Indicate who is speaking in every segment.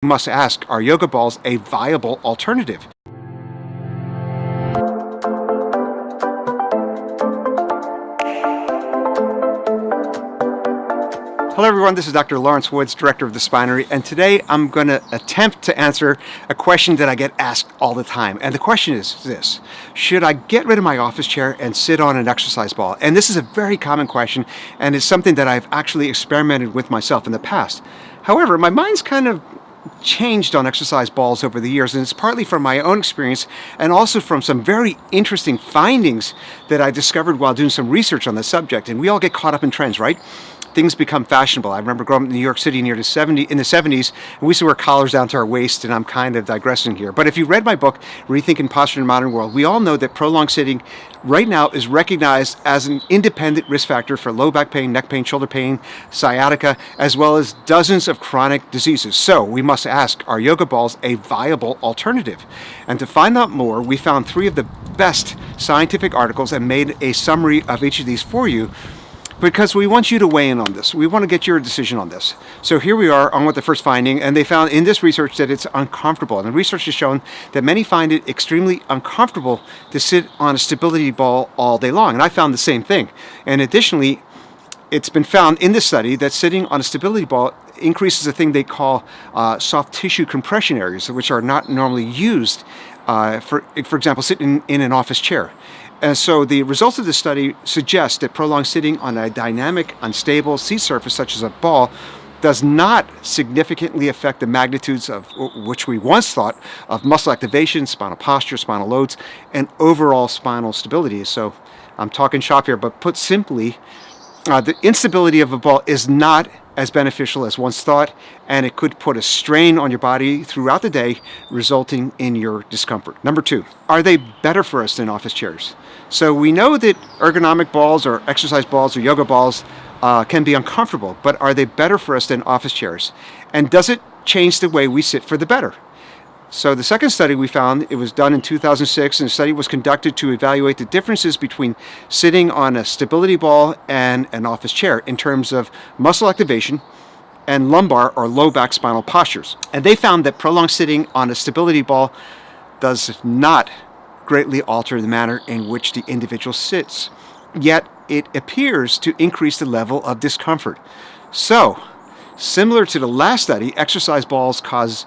Speaker 1: We must ask, are yoga balls a viable alternative? Hello everyone, this is Dr. Lawrence Woods, Director of the Spinery, and today I'm going to attempt to answer a question that I get asked all the time. And the question is this: should I get rid of my office chair and sit on an exercise ball? And this is a very common question, and it's something that I've actually experimented with myself in the past. However, my mind's kind of changed on exercise balls over the years, and it's partly from my own experience and also from some very interesting findings that I discovered while doing some research on the subject. And we all get caught up in trends, right? Things become fashionable. I remember growing up in New York City in the 70s, and we used to wear collars down to our waist, and I'm kind of digressing here. But if you read my book, Rethinking Posture in the Modern World, we all know that prolonged sitting right now is recognized as an independent risk factor for low back pain, neck pain, shoulder pain, sciatica, as well as dozens of chronic diseases. So we must ask, are yoga balls a viable alternative? And to find out more, we found 3 of the best scientific articles and made a summary of each of these for you, because we want you to weigh in on this. We want to get your decision on this. So here we are on with the first finding, and they found in this research that it's uncomfortable. And the research has shown that many find it extremely uncomfortable to sit on a stability ball all day long. And I found the same thing. And additionally, it's been found in this study that sitting on a stability ball increases a thing they call soft tissue compression areas, which are not normally used, for example, sitting in an office chair. And so the results of this study suggest that prolonged sitting on a dynamic, unstable seat surface such as a ball does not significantly affect the magnitudes of which we once thought of muscle activation, spinal posture, spinal loads, and overall spinal stability. So I'm talking shop here, but put simply, the instability of a ball is not as beneficial as once thought, and it could put a strain on your body throughout the day, resulting in your discomfort. Number 2, are they better for us than office chairs? So we know that ergonomic balls or exercise balls or yoga balls can be uncomfortable, but are they better for us than office chairs? And does it change the way we sit for the better? So the second study we found, it was done in 2006, and the study was conducted to evaluate the differences between sitting on a stability ball and an office chair in terms of muscle activation and lumbar or low back spinal postures. And they found that prolonged sitting on a stability ball does not greatly alter the manner in which the individual sits, yet it appears to increase the level of discomfort. So, similar to the last study, exercise balls cause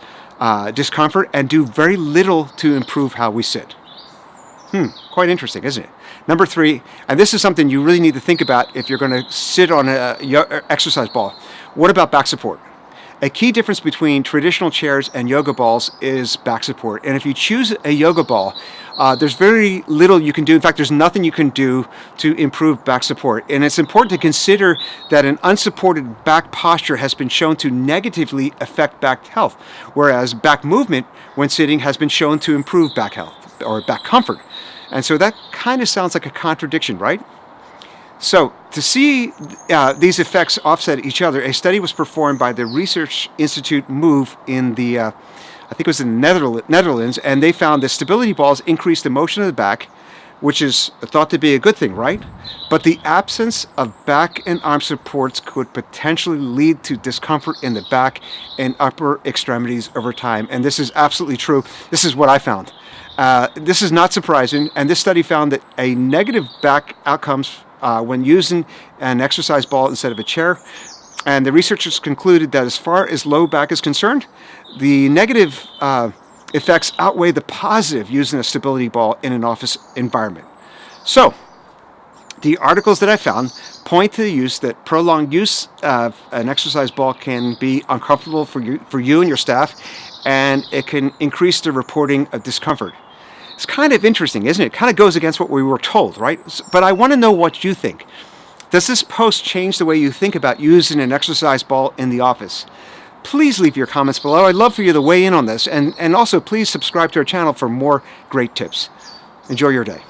Speaker 1: discomfort and do very little to improve how we sit. Quite interesting, isn't it? Number 3, and this is something you really need to think about if you're going to sit on an exercise ball. What about back support? A key difference between traditional chairs and yoga balls is back support. And if you choose a yoga ball, there's very little you can do. In fact, there's nothing you can do to improve back support. And it's important to consider that an unsupported back posture has been shown to negatively affect back health, whereas back movement when sitting has been shown to improve back health or back comfort. And so that kind of sounds like a contradiction, right? So to see these effects offset each other, a study was performed by the Research Institute MOVE in the, I think it was in the Netherlands, and they found that stability balls increased the motion of the back, which is thought to be a good thing, right? But the absence of back and arm supports could potentially lead to discomfort in the back and upper extremities over time. And this is absolutely true. This is what I found. This is not surprising, and this study found that a negative back outcomes when using an exercise ball instead of a chair. And the researchers concluded that as far as low back is concerned, the negative effects outweigh the positive using a stability ball in an office environment. So, the articles that I found point to the use that prolonged use of an exercise ball can be uncomfortable for you and your staff, and it can increase the reporting of discomfort. It's kind of interesting, isn't it? It kind of goes against what we were told, right? But I want to know what you think. Does this post change the way you think about using an exercise ball in the office? Please leave your comments below. I'd love for you to weigh in on this. And also, please subscribe to our channel for more great tips. Enjoy your day.